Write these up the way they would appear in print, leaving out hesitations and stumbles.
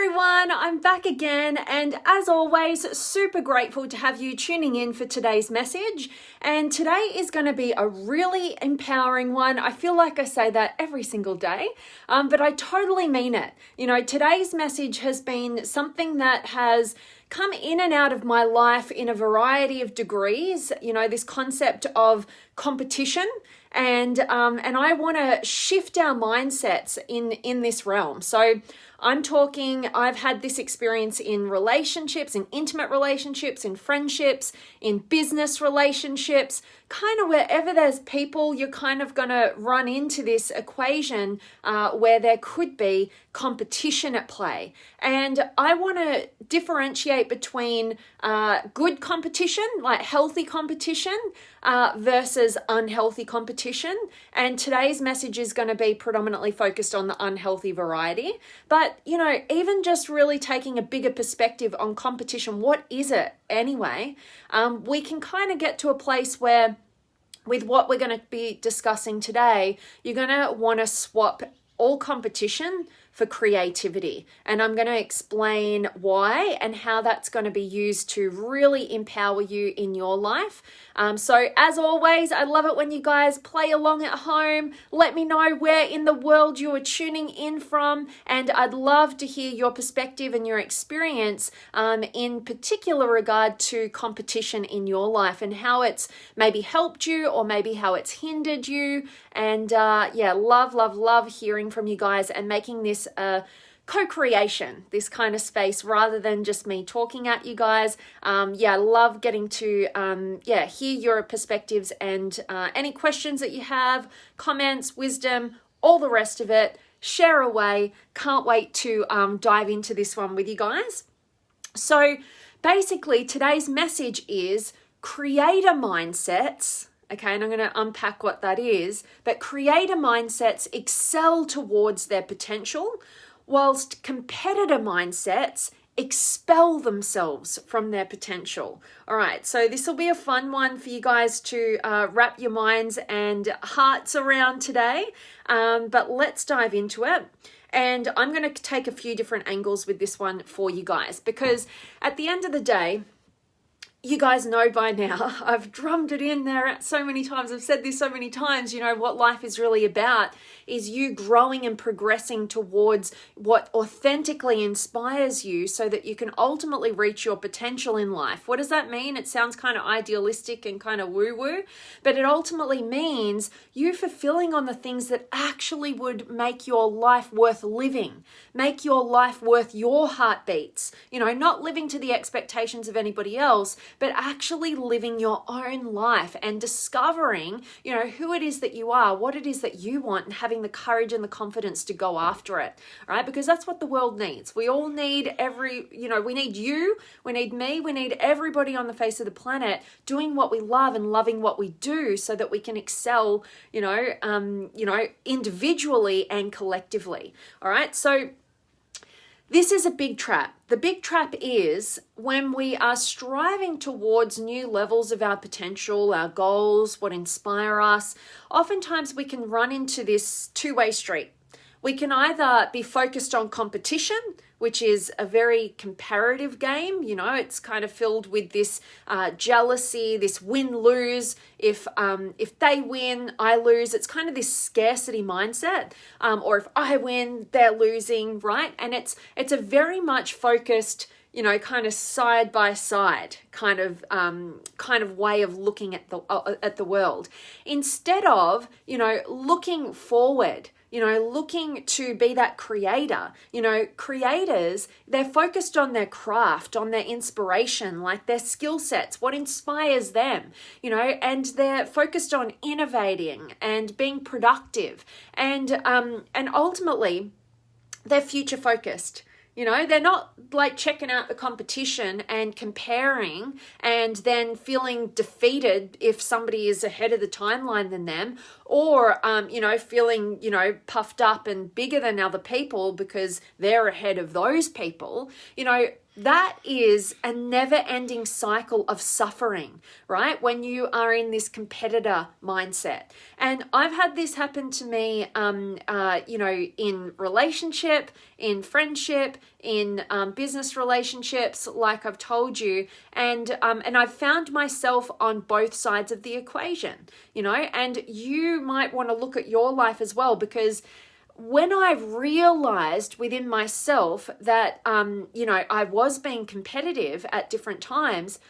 everyone, I'm back again, and as always, super grateful to have you tuning in for today's message. And today is going to be a really empowering one. I feel like I say that every single day, but I totally mean it. You know, today's message has been something that has come in and out of my life in a variety of degrees. You know, this concept of competition, and I want to shift our mindsets in this realm. So I'm talking, I've had this experience in relationships, in intimate relationships, in friendships, in business relationships, kind of wherever there's people, you're kind of going to run into this equation where there could be competition at play. And I want to differentiate between good competition, like healthy competition, versus unhealthy competition. And today's message is going to be predominantly focused on the unhealthy variety. But, you know, even just really taking a bigger perspective on competition, what is it anyway? We can kind of get to a place where with what we're going to be discussing today, you're going to want to swap all competition for creativity. And I'm going to explain why and how that's going to be used to really empower you in your life. So as always, I love it when you guys play along at home. Let me know where in the world you are tuning in from. And I'd love to hear your perspective and your experience in particular regard to competition in your life and how it's maybe helped you or maybe how it's hindered you. And love hearing from you guys and making this a co-creation, this kind of space, rather than just me talking at you guys. I love getting to hear your perspectives and any questions that you have, comments, wisdom, all the rest of it. Share away. Can't wait to dive into this one with you guys. So basically, today's message is creator mindsets. Okay, and I'm going to unpack what that is. But creator mindsets excel towards their potential, whilst competitor mindsets expel themselves from their potential. All right, so this will be a fun one for you guys to wrap your minds and hearts around today. But let's dive into it. And I'm going to take a few different angles with this one for you guys, because at the end of the day, you guys know by now, I've drummed it in there so many times. I've said this so many times, you know, what life is really about is you growing and progressing towards what authentically inspires you so that you can ultimately reach your potential in life. What does that mean? It sounds kind of idealistic and kind of woo-woo, but it ultimately means you fulfilling on the things that actually would make your life worth living, make your life worth your heartbeats, you know, not living to the expectations of anybody else, but actually living your own life and discovering, you know, who it is that you are, what it is that you want, and having the courage and the confidence to go after it, right? Because that's what the world needs. We all need we need you, we need me, we need everybody on the face of the planet doing what we love and loving what we do so that we can excel, individually and collectively, all right? So this is a big trap. The big trap is when we are striving towards new levels of our potential, our goals, what inspire us, oftentimes we can run into this two-way street. We can either be focused on competition, which is a very comparative game. You know, it's kind of filled with this jealousy, this win-lose. If they win, I lose. It's kind of this scarcity mindset. Or if I win, they're losing, right? And it's a very much focused, you know, kind of side by side kind of way of looking at the world, instead of, you know, looking forward. You know, looking to be that creator. You know, creators, they're focused on their craft, on their inspiration, like their skill sets, what inspires them, you know, and they're focused on innovating and being productive. And ultimately, they're future focused. You know, they're not like checking out the competition and comparing and then feeling defeated if somebody is ahead of the timeline than them, or, feeling, puffed up and bigger than other people because they're ahead of those people, that is a never-ending cycle of suffering, right? When you are in this competitor mindset. And I've had this happen to me, in relationship, in friendship, in business relationships, like I've told you. And I've found myself on both sides of the equation, and you might want to look at your life as well, because when I realized within myself that, I was being competitive at different times,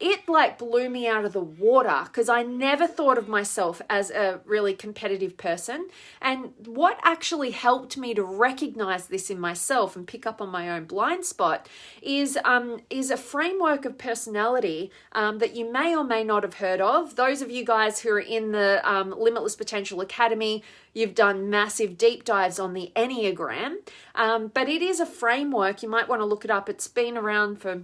it like blew me out of the water, because I never thought of myself as a really competitive person. And what actually helped me to recognize this in myself and pick up on my own blind spot is a framework of personality that you may or may not have heard of. Those of you guys who are in the Limitless Potential Academy, you've done massive deep dives on the Enneagram, but it is a framework. You might want to look it up. It's been around for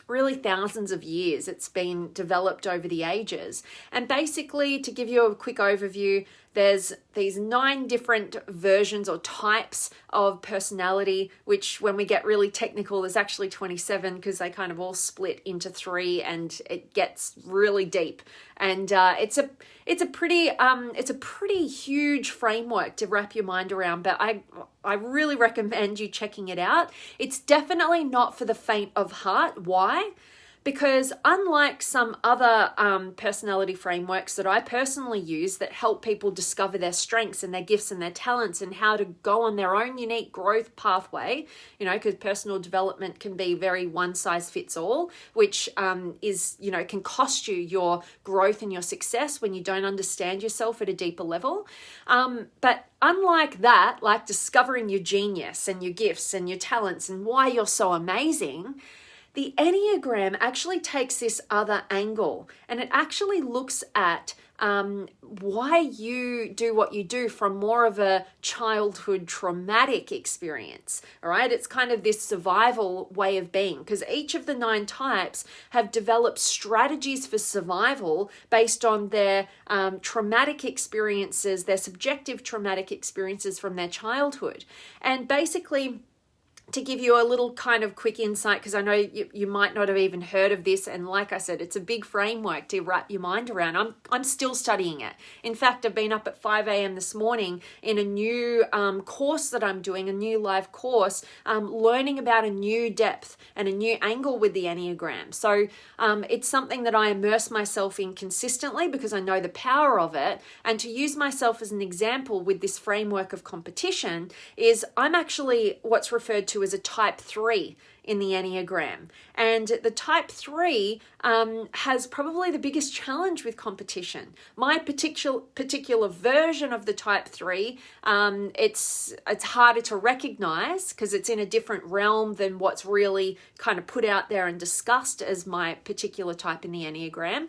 really thousands of years. It's been developed over the ages. And basically, to give you a quick overview, there's these 9 different versions or types of personality, which when we get really technical, there's actually 27, because they kind of all split into 3 and it gets really deep. And it's a pretty huge framework to wrap your mind around, but I really recommend you checking it out. It's definitely not for the faint of heart. Why? Because unlike some other personality frameworks that I personally use that help people discover their strengths and their gifts and their talents and how to go on their own unique growth pathway, because personal development can be very one size fits all, which can cost you your growth and your success when you don't understand yourself at a deeper level. But unlike that, like discovering your genius and your gifts and your talents and why you're so amazing, the Enneagram actually takes this other angle, and it actually looks at why you do what you do from more of a childhood traumatic experience. All right, it's kind of this survival way of being, because each of the 9 types have developed strategies for survival based on their traumatic experiences, their subjective traumatic experiences from their childhood. And basically, to give you a little kind of quick insight, because I know you might not have even heard of this, and like I said, it's a big framework to wrap your mind around. I'm still studying it. In fact, I've been up at 5 a.m. this morning in a new course that I'm doing, a new live course, learning about a new depth and a new angle with the Enneagram. So it's something that I immerse myself in consistently because I know the power of it. And to use myself as an example with this framework of competition is I'm actually what's referred to as a type 3 in the Enneagram. And the type 3 has probably the biggest challenge with competition. My particular version of the type 3, it's harder to recognize because it's in a different realm than what's really kind of put out there and discussed as my particular type in the Enneagram.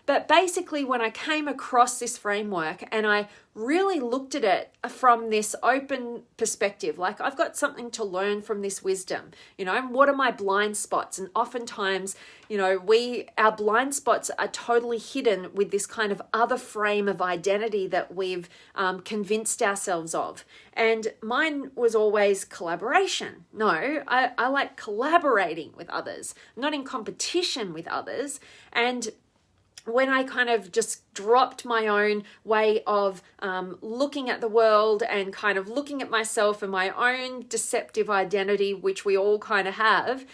But basically, when I came across this framework and I really looked at it from this open perspective, like I've got something to learn from this wisdom, and what are my blind spots? And oftentimes, our blind spots are totally hidden with this kind of other frame of identity that we've convinced ourselves of. And mine was always collaboration. No, I like collaborating with others, not in competition with others. And when I kind of just dropped my own way of looking at the world and kind of looking at myself and my own deceptive identity, which we all kind of have,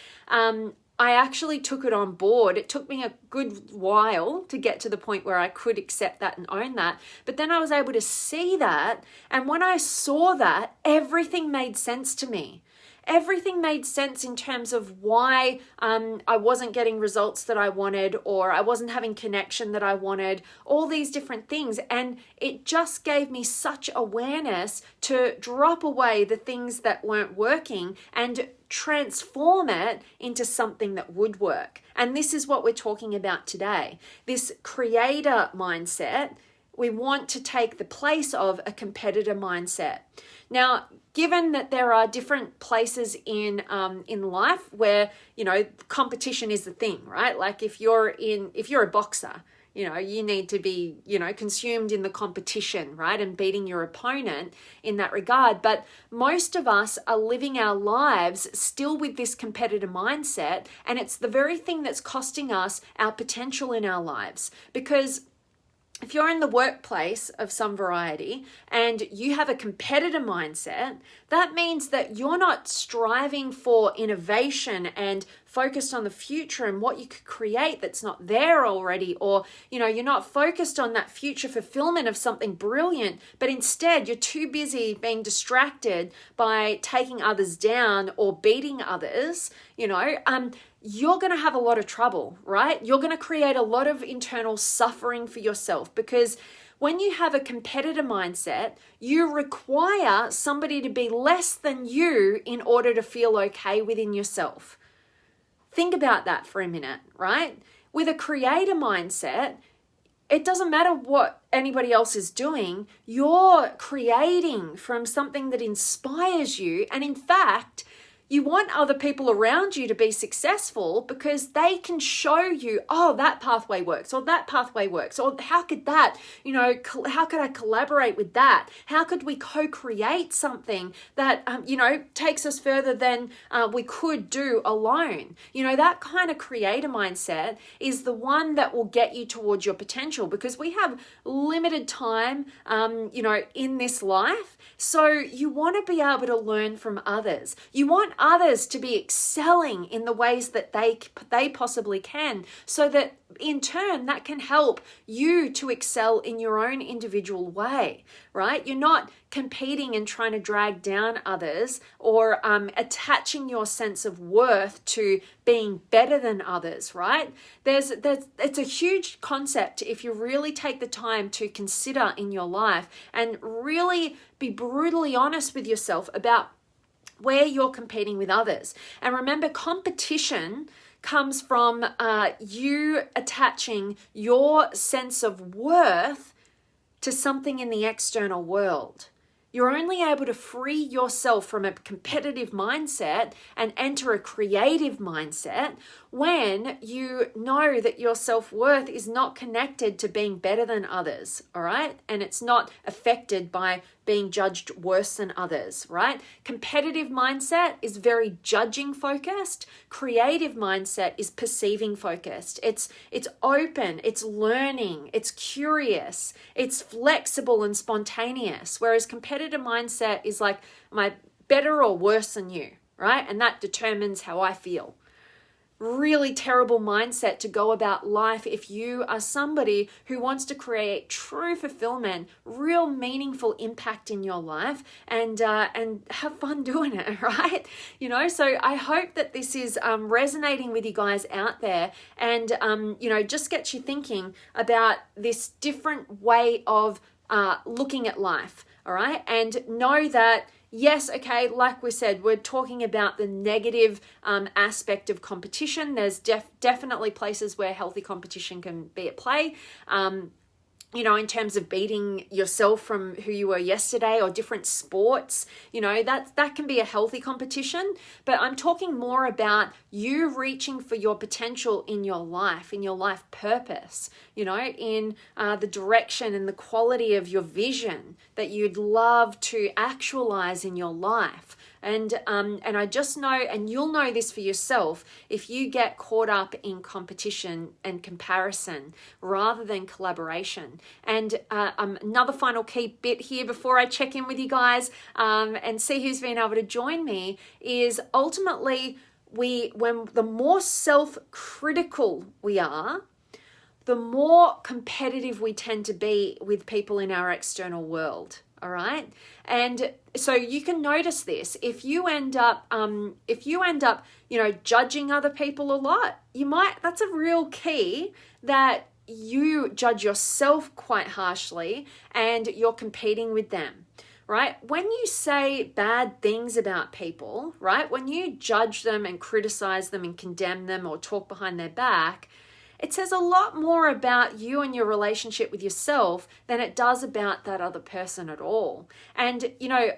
I actually took it on board. It took me a good while to get to the point where I could accept that and own that. But then I was able to see that. And when I saw that, everything made sense to me. Everything made sense in terms of why I wasn't getting results that I wanted, or I wasn't having connection that I wanted, all these different things. And it just gave me such awareness to drop away the things that weren't working and transform it into something that would work. And this is what we're talking about today. This creator mindset, we want to take the place of a competitor mindset. Now, given that there are different places in life where, competition is the thing, right? Like if you're a boxer, You need to be, consumed in the competition, right? And beating your opponent in that regard. But most of us are living our lives still with this competitive mindset. And it's the very thing that's costing us our potential in our lives. Because if you're in the workplace of some variety and you have a competitor mindset, that means that you're not striving for innovation and focused on the future and what you could create that's not there already, or you're not focused on that future fulfillment of something brilliant, but instead you're too busy being distracted by taking others down or beating others. You're going to have a lot of trouble, right? You're going to create a lot of internal suffering for yourself, because when you have a competitor mindset, you require somebody to be less than you in order to feel okay within yourself. Think about that for a minute, right? With a creator mindset, it doesn't matter what anybody else is doing. You're creating from something that inspires you. And in fact, you want other people around you to be successful because they can show you, oh, that pathway works, or that pathway works, or how could that, how could I collaborate with that? How could we co-create something that, takes us further than we could do alone? That kind of creator mindset is the one that will get you towards your potential, because we have limited time, in this life. So you want to be able to learn from others. You want others to be excelling in the ways that they possibly can, so that in turn that can help you to excel in your own individual way, right? You're not competing and trying to drag down others, or attaching your sense of worth to being better than others, right? It's a huge concept if you really take the time to consider in your life and really be brutally honest with yourself about where you're competing with others. And remember, competition comes from you attaching your sense of worth to something in the external world. You're only able to free yourself from a competitive mindset and enter a creative mindset when you know that your self-worth is not connected to being better than others, all right? And it's not affected by being judged worse than others, right? Competitive mindset is very judging focused. Creative mindset is perceiving focused. It's open, it's learning, it's curious, it's flexible and spontaneous. Whereas competitive mindset is like, am I better or worse than you, right? And that determines how I feel. Really terrible mindset to go about life if you are somebody who wants to create true fulfillment, real meaningful impact in your life, and have fun doing it, right? So I hope that this is resonating with you guys out there, and just gets you thinking about this different way of looking at life, all right? And know that, yes, okay, like we said, we're talking about the negative aspect of competition. There's definitely places where healthy competition can be at play. In terms of beating yourself from who you were yesterday, or different sports, that can be a healthy competition. But I'm talking more about you reaching for your potential in your life purpose, in the direction and the quality of your vision that you'd love to actualize in your life. And I just know, and you'll know this for yourself, if you get caught up in competition and comparison rather than collaboration. And another final key bit here before I check in with you guys and see who's been able to join me is ultimately the more self-critical we are, the more competitive we tend to be with people in our external world. All right. And so you can notice this. If you end up, judging other people a lot, that's a real key that you judge yourself quite harshly and you're competing with them, right? When you say bad things about people, right? When you judge them and criticize them and condemn them or talk behind their back, it says a lot more about you and your relationship with yourself than it does about that other person at all. And,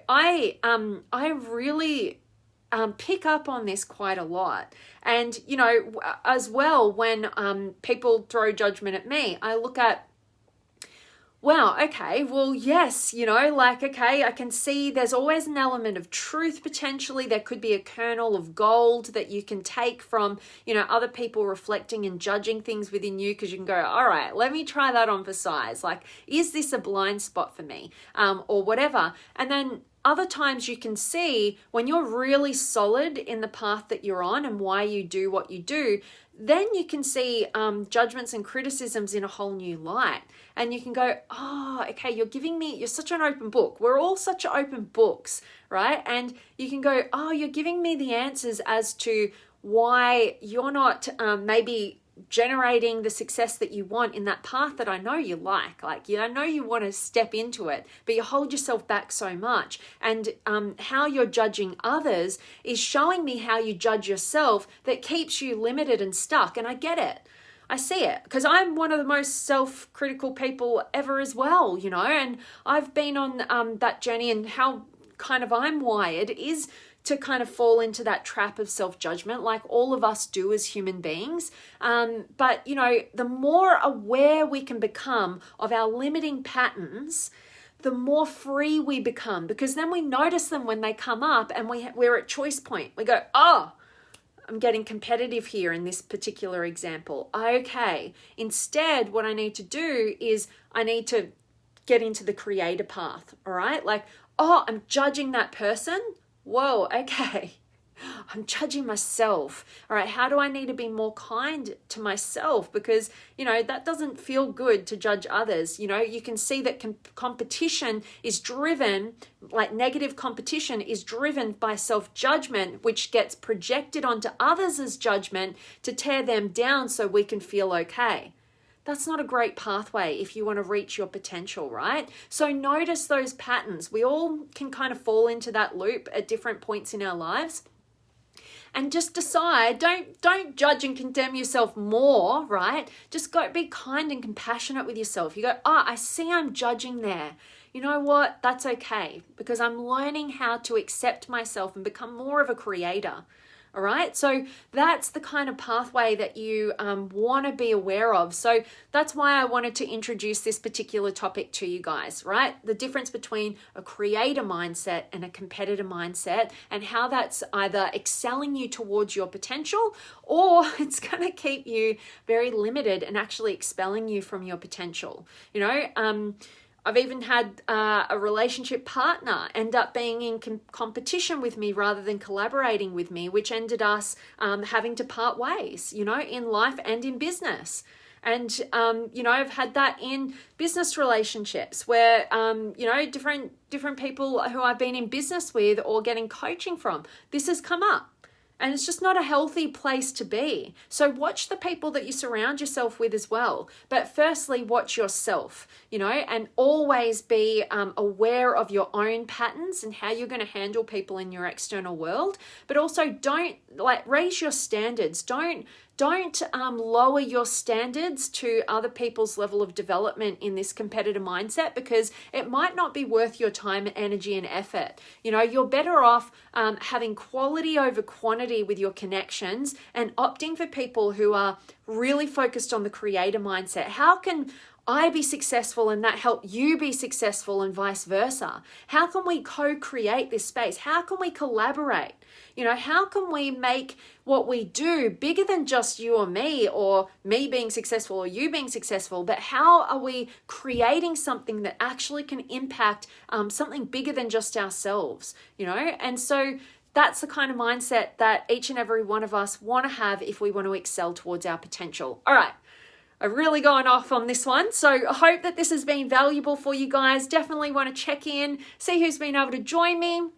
I really pick up on this quite a lot. And, you know, as well, when people throw judgment at me, I look at, wow, okay, well, yes, you know, like, okay, I can see there's always an element of truth potentially. There could be a kernel of gold that you can take from, you know, other people reflecting and judging things within you, because you can go, all right, let me try that on for size. Like, is this a blind spot for me, or whatever? And then other times you can see when you're really solid in the path that you're on and why you do what you do, then you can see judgments and criticisms in a whole new light. And you can go, oh, okay, you're such an open book. We're all such open books, right? And you can go, oh, you're giving me the answers as to why you're not maybe generating the success that you want in that path that I know you like. Like, I know you want to step into it, but you hold yourself back so much. And how you're judging others is showing me how you judge yourself that keeps you limited and stuck. And I get it. I see it, because I'm one of the most self-critical people ever as well, you know, and I've been on that journey, and how kind of I'm wired is to kind of fall into that trap of self-judgment, like all of us do as human beings. But, you know, the more aware we can become of our limiting patterns, the more free we become, because then we notice them when they come up, and we're at choice point. We go, oh, I'm getting competitive here in this particular example. Okay, instead, what I need to do is I need to get into the creator path, all right? Like, oh, I'm judging that person. Whoa, okay. I'm judging myself. All right, how do I need to be more kind to myself? Because, you know, that doesn't feel good to judge others. You know, you can see that competition is driven, like negative competition is driven by self-judgment, which gets projected onto others as judgment to tear them down so we can feel okay. That's not a great pathway if you want to reach your potential, right? So notice those patterns. We all can kind of fall into that loop at different points in our lives. And just decide, don't judge and condemn yourself more, right? Just go be kind and compassionate with yourself. You go, oh, I see I'm judging there. You know what? That's okay, because I'm learning how to accept myself and become more of a creator. All right, so that's the kind of pathway that you want to be aware of. So that's why I wanted to introduce this particular topic to you guys, right? The difference between a creator mindset and a competitor mindset, and how that's either excelling you towards your potential, or it's going to keep you very limited and actually expelling you from your potential. You know, I've even had a relationship partner end up being in competition with me rather than collaborating with me, which ended us having to part ways, you know, in life and in business. And, you know, I've had that in business relationships where, you know, different people who I've been in business with or getting coaching from, this has come up. And it's just not a healthy place to be. So watch the people that you surround yourself with as well. But firstly, watch yourself, you know, and always be aware of your own patterns and how you're going to handle people in your external world. But also don't raise your standards. Don't lower your standards to other people's level of development in this competitive mindset, because it might not be worth your time, energy, and effort. You know, you're better off having quality over quantity with your connections and opting for people who are really focused on the creator mindset. How can I be successful and that help you be successful, and vice versa? How can we co-create this space? How can we collaborate? You know, how can we make what we do bigger than just you or me, or me being successful or you being successful, but how are we creating something that actually can impact something bigger than just ourselves, you know? And so that's the kind of mindset that each and every one of us want to have if we want to excel towards our potential. All right. I've really gone off on this one. So I hope that this has been valuable for you guys. Definitely want to check in, see who's been able to join me.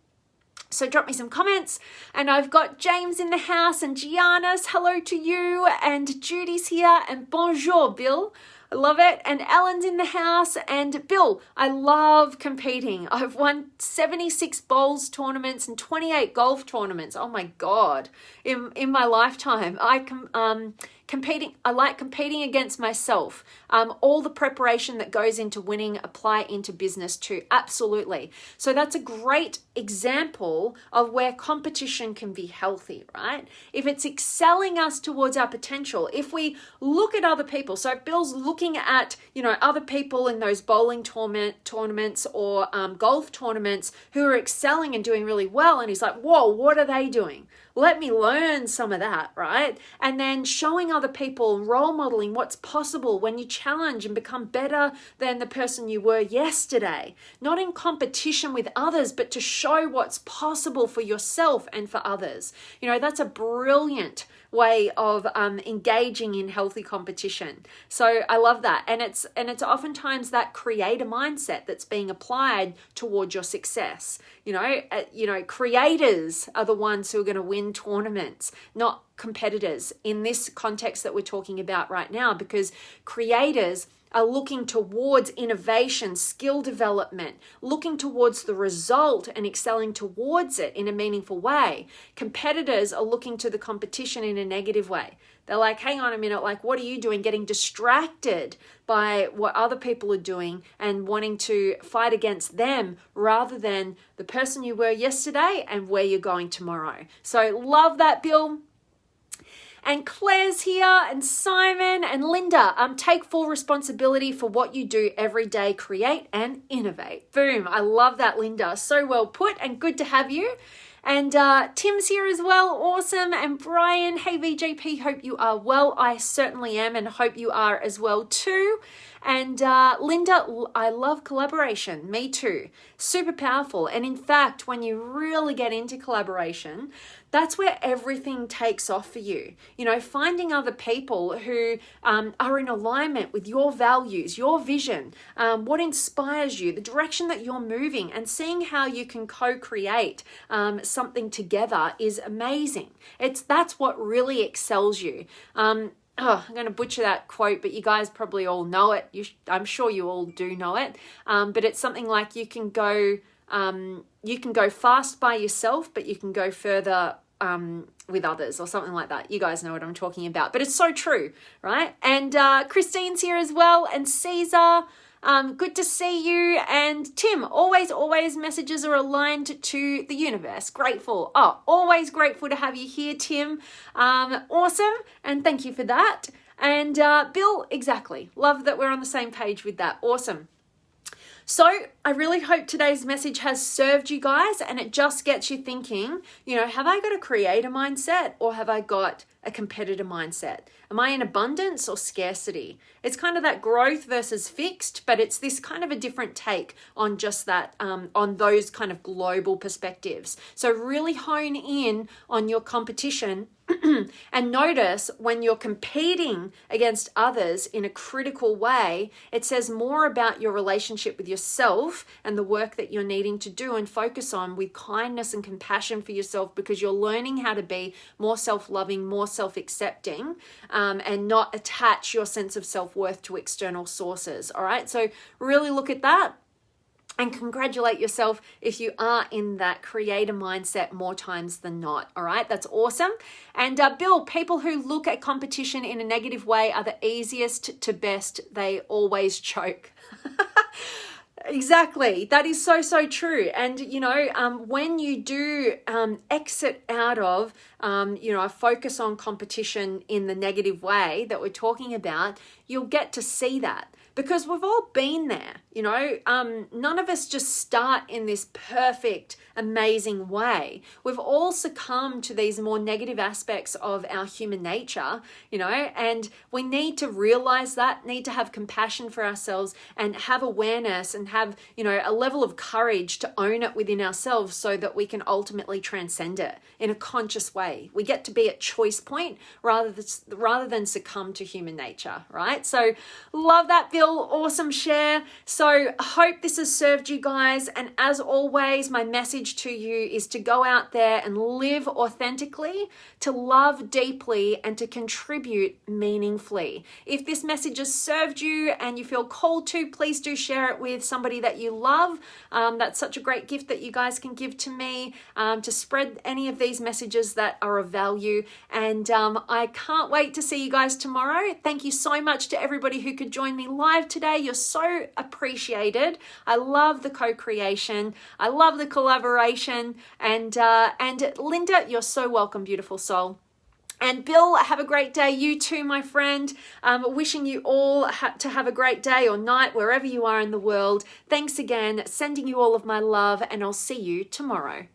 So drop me some comments. And I've got James in the house, and Gianna's, hello to you. And Judy's here, and bonjour, Bill. I love it. And Ellen's in the house. And Bill, I love competing. I've won 76 bowls tournaments and 28 golf tournaments. Oh my God. In my lifetime, I competing against myself. All the preparation that goes into winning, apply into business too. Absolutely. So that's a great example of where competition can be healthy, right? If it's excelling us towards our potential, if we look at other people, so if Bill's looking at, other people in those bowling tournaments or golf tournaments who are excelling and doing really well, and he's like, whoa, what are they doing? Let me learn some of that, right? And then showing other people, role modeling what's possible when you challenge and become better than the person you were yesterday. Not in competition with others, but to show what's possible for yourself and for others. That's a brilliant way of engaging in healthy competition. So I love that. And it's oftentimes that creator mindset that's being applied toward your success. Creators are the ones who are going to win tournaments, not competitors in this context that we're talking about right now, because creators are looking towards innovation, skill development, looking towards the result and excelling towards it in a meaningful way. Competitors are looking to the competition in a negative way. They're like, hang on a minute, like, what are you doing? Getting distracted by what other people are doing and wanting to fight against them rather than the person you were yesterday and where you're going tomorrow. So love that, Bill. And Claire's here, and Simon and Linda. Take full responsibility for what you do every day. Create and innovate. Boom. I love that, Linda. So well put and good to have you. And Tim's here as well. Awesome. And Brian, hey VJP, hope you are well. I certainly am, and hope you are as well too. And Linda, I love collaboration. Me too. Super powerful. And in fact, when you really get into collaboration, that's where everything takes off for you. Finding other people who are in alignment with your values, your vision, what inspires you, the direction that you're moving, and seeing how you can co-create something together is amazing. That's what really excels you. I'm going to butcher that quote, but you guys probably all know it. I'm sure you all do know it. But it's something like you can go fast by yourself, but you can go further with others, or something like that. You guys know what I'm talking about, but it's so true, right? And Christine's here as well, and Caesar. Good to see you. And Tim, always messages are aligned to the universe. Grateful. Always grateful to have you here, Tim. Awesome. And thank you for that. And Bill, exactly. Love that we're on the same page with that. Awesome. So I really hope today's message has served you guys, and it just gets you thinking, have I got a creator mindset or have I got a competitor mindset? Am I in abundance or scarcity? It's kind of that growth versus fixed, but it's this kind of a different take on just that, on those kind of global perspectives. So really hone in on your competition and notice when you're competing against others in a critical way, it says more about your relationship with yourself and the work that you're needing to do and focus on with kindness and compassion for yourself, because you're learning how to be more self-loving, more self-accepting, and not attach your sense of self-worth to external sources. All right. So really look at that. And congratulate yourself if you are in that creator mindset more times than not. All right, that's awesome. And Bill, people who look at competition in a negative way are the easiest to best. They always choke. Exactly. That is so true. And, when you do exit out of, a focus on competition in the negative way that we're talking about, you'll get to see that. Because we've all been there, none of us just start in this perfect, amazing way. We've all succumbed to these more negative aspects of our human nature, and we need to realize that, need to have compassion for ourselves and have awareness and have, a level of courage to own it within ourselves so that we can ultimately transcend it in a conscious way. We get to be at choice point rather than succumb to human nature, right? So love that, Bill. Bill, awesome share. So I hope this has served you guys. And as always, my message to you is to go out there and live authentically, to love deeply, and to contribute meaningfully. If this message has served you and you feel called to, please do share it with somebody that you love. That's such a great gift that you guys can give to me, to spread any of these messages that are of value. And I can't wait to see you guys tomorrow. Thank you so much to everybody who could join me live today. You're so appreciated. I love the co-creation. I love the collaboration. And Linda, you're so welcome, beautiful soul. And Bill, have a great day. You too, my friend. Wishing you all to have a great day or night wherever you are in the world. Thanks again. Sending you all of my love, and I'll see you tomorrow.